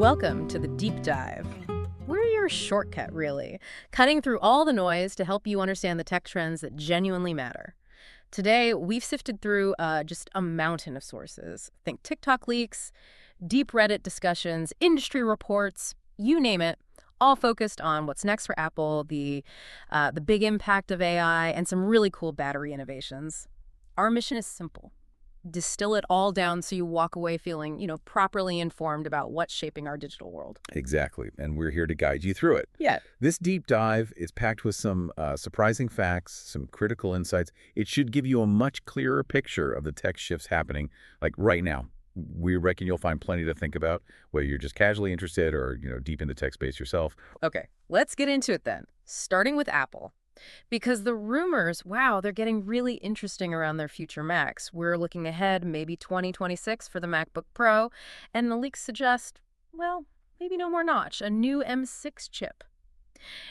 Welcome to the Deep Dive. We're your shortcut, really, cutting through all the noise to help you understand the tech trends that genuinely matter. Today, we've sifted through just a mountain of sources. Think TikTok leaks, deep Reddit discussions, industry reports, you name it, all focused on what's next for Apple, the big impact of AI, and some really cool battery innovations. Our mission is simple. Distill it all down so you walk away feeling, properly informed about what's shaping our digital world. Exactly, and we're here to guide you through it. Yeah. This deep dive is packed with some surprising facts, some critical insights. It should give you a much clearer picture of the tech shifts happening, like right now. We reckon you'll find plenty to think about, whether you're just casually interested or, deep in the tech space yourself. Okay, let's get into it then, starting with Apple. Because the rumors, wow, they're getting really interesting around their future Macs. We're looking ahead, maybe 2026 for the MacBook Pro, and the leaks suggest, well, maybe no more notch, a new M6 chip.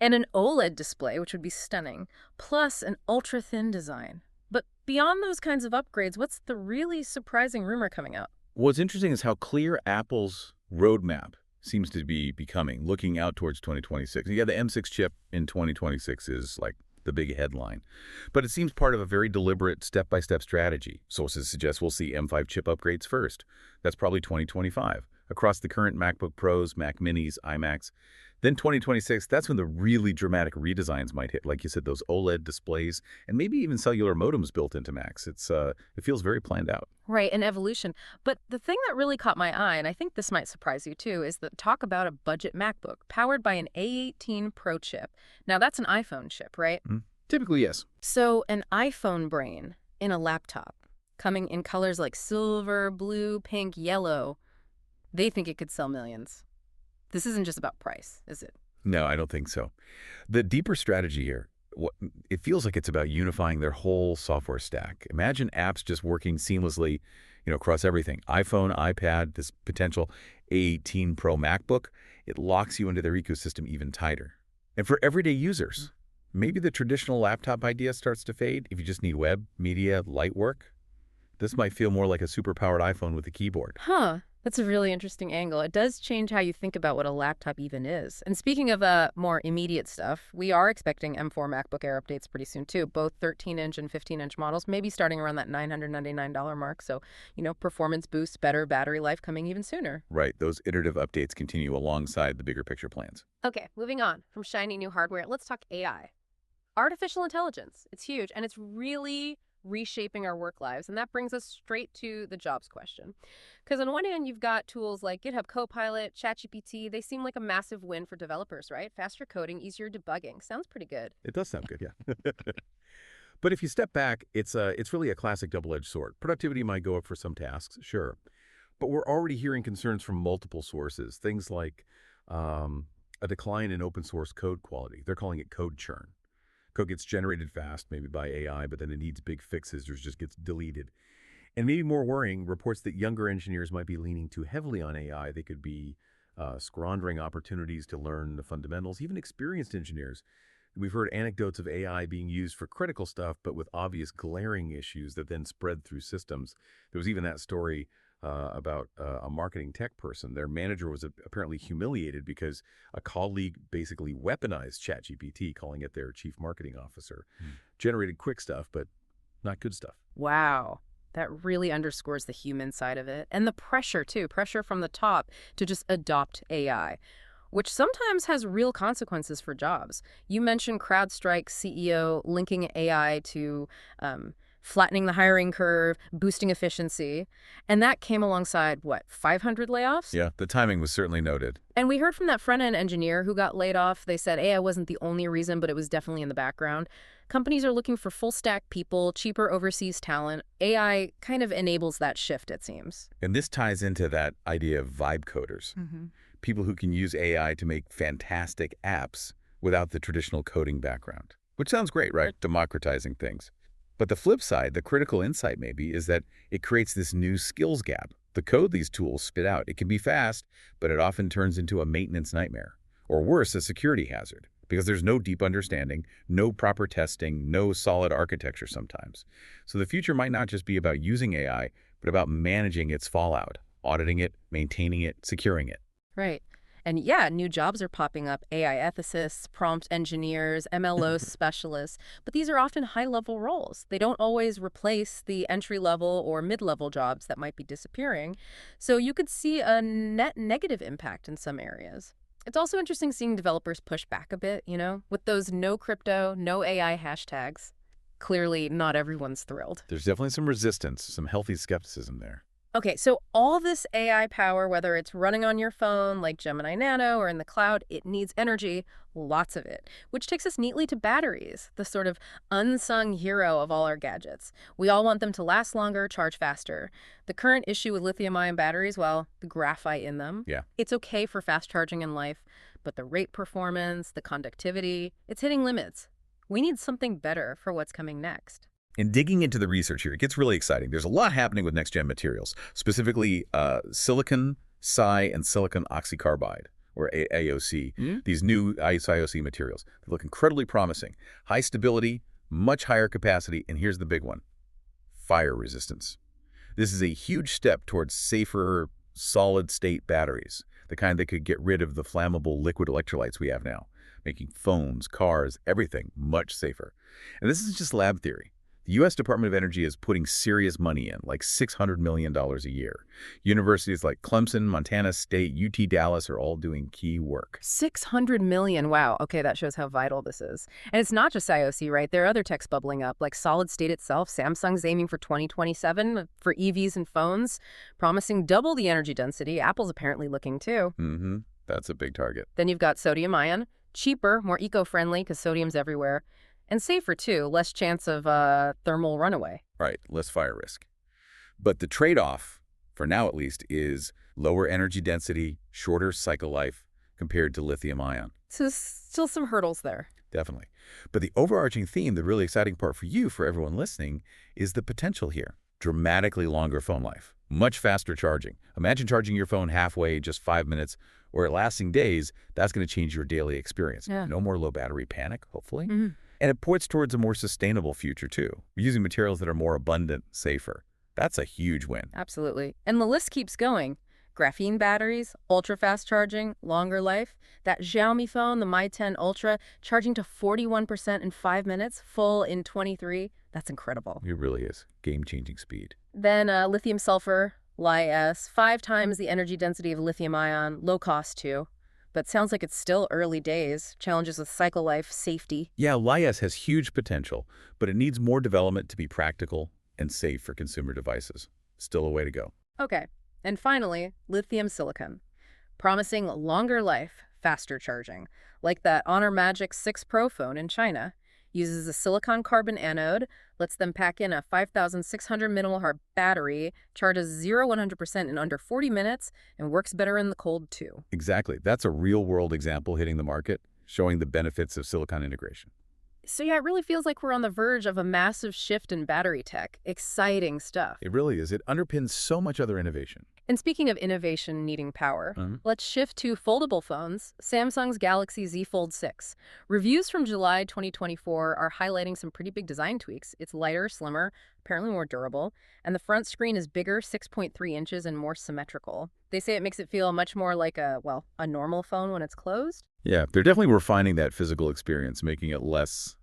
And an OLED display, which would be stunning, plus an ultra-thin design. But beyond those kinds of upgrades, what's the really surprising rumor coming out? What's interesting is how clear Apple's roadmap seems to be becoming, looking out towards 2026. Yeah, the M6 chip in 2026 is like the big headline. But it seems part of a very deliberate step-by-step strategy. Sources suggest we'll see M5 chip upgrades first. That's probably 2025. Across the current MacBook Pros, Mac Minis, iMacs. Then 2026, that's when the really dramatic redesigns might hit. Like you said, those OLED displays and maybe even cellular modems built into Macs. It feels very planned out. Right, an evolution. But the thing that really caught my eye, and I think this might surprise you too, is the talk about a budget MacBook powered by an A18 Pro chip. Now, that's an iPhone chip, right? Typically, yes. So an iPhone brain in a laptop, coming in colors like silver, blue, pink, yellow. They think it could sell millions. This isn't just about price, is it? No, I don't think so. The deeper strategy here, it feels like it's about unifying their whole software stack. Imagine apps just working seamlessly, across everything. iPhone, iPad, this potential A18 Pro MacBook, it locks you into their ecosystem even tighter. And for everyday users, maybe the traditional laptop idea starts to fade if you just need web, media, light work. This might feel more like a super-powered iPhone with a keyboard. Huh. That's a really interesting angle. It does change how you think about what a laptop even is. And speaking of more immediate stuff, we are expecting M4 MacBook Air updates pretty soon, too. Both 13-inch and 15-inch models, maybe starting around that $999 mark. So, performance boosts, better battery life coming even sooner. Right. Those iterative updates continue alongside the bigger picture plans. Okay, moving on from shiny new hardware, let's talk AI. Artificial intelligence. It's huge, and it's really reshaping our work lives. And that brings us straight to the jobs question. Because on one hand, you've got tools like GitHub Copilot, ChatGPT. They seem like a massive win for developers, right? Faster coding, easier debugging. Sounds pretty good. It does sound good, yeah. But if you step back, it's really a classic double-edged sword. Productivity might go up for some tasks, sure. But we're already hearing concerns from multiple sources. Things like a decline in open source code quality. They're calling it code churn. Code gets generated fast, maybe by AI, but then it needs big fixes or just gets deleted. And maybe more worrying, reports that younger engineers might be leaning too heavily on AI. They could be squandering opportunities to learn the fundamentals. Even experienced engineers. We've heard anecdotes of AI being used for critical stuff, but with obvious glaring issues that then spread through systems. There was even that story about a marketing tech person. Their manager was apparently humiliated because a colleague basically weaponized ChatGPT, calling it their chief marketing officer. Generated quick stuff, but not good stuff. Wow. That really underscores the human side of it. And the pressure, too. Pressure from the top to just adopt AI, which sometimes has real consequences for jobs. You mentioned CrowdStrike's CEO linking AI to flattening the hiring curve, boosting efficiency. And that came alongside, 500 layoffs? Yeah, the timing was certainly noted. And we heard from that front-end engineer who got laid off. They said AI wasn't the only reason, but it was definitely in the background. Companies are looking for full-stack people, cheaper overseas talent. AI kind of enables that shift, it seems. And this ties into that idea of vibe coders. People who can use AI to make fantastic apps without the traditional coding background. Which sounds great, right? Democratizing things. But the flip side, the critical insight maybe, is that it creates this new skills gap. The code these tools spit out, it can be fast, but it often turns into a maintenance nightmare. Or worse, a security hazard. Because there's no deep understanding, no proper testing, no solid architecture sometimes. So the future might not just be about using AI, but about managing its fallout, auditing it, maintaining it, securing it. Right. And yeah, new jobs are popping up: AI ethicists, prompt engineers, MLO specialists. But these are often high level roles. They don't always replace the entry level or mid level jobs that might be disappearing. So you could see a net negative impact in some areas. It's also interesting seeing developers push back a bit, with those no crypto, no AI hashtags. Clearly, not everyone's thrilled. There's definitely some resistance, some healthy skepticism there. Okay, so all this AI power, whether it's running on your phone like Gemini Nano or in the cloud, it needs energy, lots of it, which takes us neatly to batteries, the sort of unsung hero of all our gadgets. We all want them to last longer, charge faster. The current issue with lithium-ion batteries, well, the graphite in them. Yeah. It's okay for fast charging in life, but the rate performance, the conductivity, it's hitting limits. We need something better for what's coming next. In digging into the research here, it gets really exciting. There's a lot happening with next-gen materials, specifically silicon, Si, and silicon oxycarbide, or AOC. These new SiOC materials. They look incredibly promising. High stability, much higher capacity, and here's the big one: fire resistance. This is a huge step towards safer, solid-state batteries, the kind that could get rid of the flammable liquid electrolytes we have now, making phones, cars, everything much safer. And this isn't just lab theory. The U.S. Department of Energy is putting serious money in, like $600 million a year. Universities like Clemson, Montana State, UT Dallas are all doing key work. 600 million. Wow. Okay, that shows how vital this is. And it's not just IOC, right? There are other techs bubbling up, like solid state itself. Samsung's aiming for 2027 for EVs and phones, promising double the energy density. Apple's apparently looking too. That's a big target. Then you've got sodium ion, cheaper, more eco-friendly because sodium's everywhere. And safer, too. Less chance of thermal runaway. Right, less fire risk. But the trade-off, for now at least, is lower energy density, shorter cycle life compared to lithium-ion. So still some hurdles there. Definitely. But the overarching theme, the really exciting part for you, for everyone listening, is the potential here. Dramatically longer phone life. Much faster charging. Imagine charging your phone halfway, just 5 minutes, or it lasting days. That's going to change your daily experience. Yeah. No more low battery panic, hopefully. And it points towards a more sustainable future, too. We're using materials that are more abundant, safer. That's a huge win. Absolutely. And the list keeps going. Graphene batteries, ultra-fast charging, longer life. That Xiaomi phone, the Mi 10 Ultra, charging to 41% in 5 minutes, full in 23. That's incredible. It really is. Game-changing speed. Then lithium sulfur, Li-S, 5 times the energy density of lithium-ion, low cost, too. But sounds like it's still early days. Challenges with cycle life, safety. Yeah, Li-S has huge potential, but it needs more development to be practical and safe for consumer devices. Still a way to go. Okay. And finally, lithium silicon. Promising longer life, faster charging. Like that Honor Magic 6 Pro phone in China. Uses a silicon carbon anode, lets them pack in a 5,600 mAh battery, charges 0-100% in under 40 minutes, and works better in the cold, too. Exactly. That's a real-world example hitting the market, showing the benefits of silicon integration. So yeah, it really feels like we're on the verge of a massive shift in battery tech. Exciting stuff. It really is. It underpins so much other innovation. And speaking of innovation needing power, let's shift to foldable phones. Samsung's Galaxy Z Fold 6. Reviews from July 2024 are highlighting some pretty big design tweaks. It's lighter, slimmer, apparently more durable, and the front screen is bigger, 6.3 inches, and more symmetrical. They say it makes it feel much more like a normal phone when it's closed. Yeah, they're definitely refining that physical experience, making it less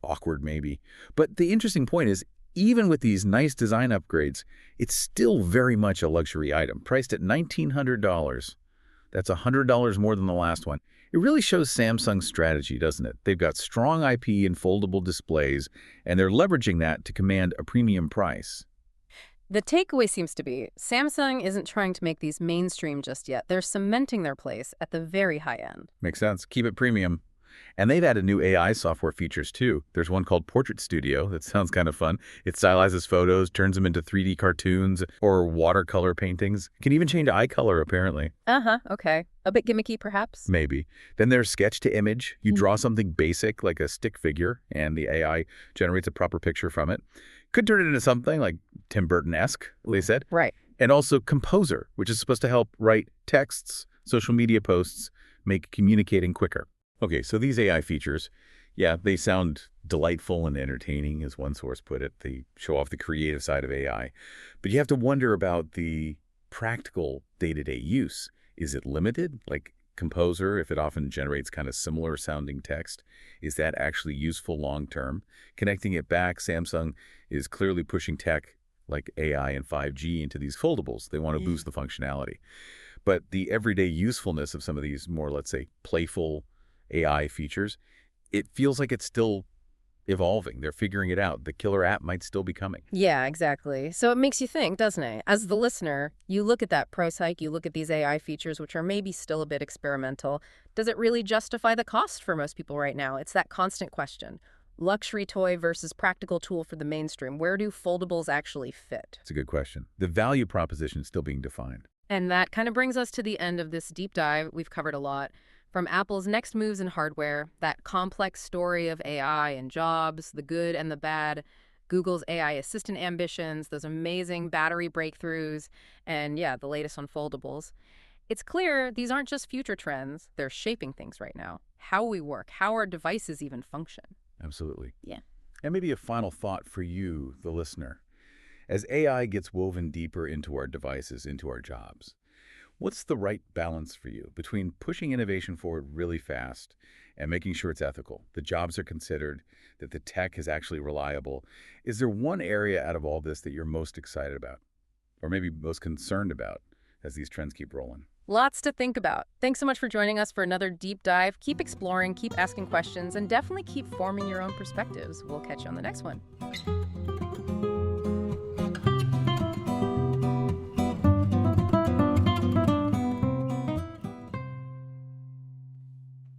awkward maybe. But the interesting point is, even with these nice design upgrades, it's still very much a luxury item, priced at $1,900. That's $100 more than the last one. It really shows Samsung's strategy, doesn't it? They've got strong IP and foldable displays, and they're leveraging that to command a premium price. The takeaway seems to be Samsung isn't trying to make these mainstream just yet. They're cementing their place at the very high end. Makes sense. Keep it premium. And they've added new AI software features, too. There's one called Portrait Studio that sounds kind of fun. It stylizes photos, turns them into 3D cartoons or watercolor paintings. Can even change eye color, apparently. Okay. A bit gimmicky, perhaps? Maybe. Then there's Sketch to Image. You draw something basic, like a stick figure, and the AI generates a proper picture from it. Could turn it into something like Tim Burton-esque, they said. Right. And also Composer, which is supposed to help write texts, social media posts, make communicating quicker. Okay, so these AI features, yeah, they sound delightful and entertaining, as one source put it. They show off the creative side of AI. But you have to wonder about the practical day-to-day use, is it limited? Like Composer, if it often generates kind of similar sounding text, is that actually useful long-term? Connecting it back, Samsung is clearly pushing tech like AI and 5G into these foldables. They want to boost the functionality. But the everyday usefulness of some of these more, let's say, playful AI features, it feels like it's still evolving. They're figuring it out. The killer app might still be coming. Yeah, exactly. So it makes you think, doesn't it? As the listener, you look at that price hike, you look at these AI features, which are maybe still a bit experimental. Does it really justify the cost for most people right now? It's that constant question. Luxury toy versus practical tool for the mainstream. Where do foldables actually fit? It's a good question. The value proposition is still being defined. And that kind of brings us to the end of this deep dive. We've covered a lot. From Apple's next moves in hardware, that complex story of AI and jobs, the good and the bad, Google's AI assistant ambitions, those amazing battery breakthroughs, and yeah, the latest on foldables. It's clear these aren't just future trends, they're shaping things right now. How we work, how our devices even function. Absolutely. Yeah. And maybe a final thought for you, the listener. As AI gets woven deeper into our devices, into our jobs, what's the right balance for you between pushing innovation forward really fast and making sure it's ethical, the jobs are considered, that the tech is actually reliable? Is there one area out of all this that you're most excited about, or maybe most concerned about as these trends keep rolling? Lots to think about. Thanks so much for joining us for another deep dive. Keep exploring, keep asking questions, and definitely keep forming your own perspectives. We'll catch you on the next one.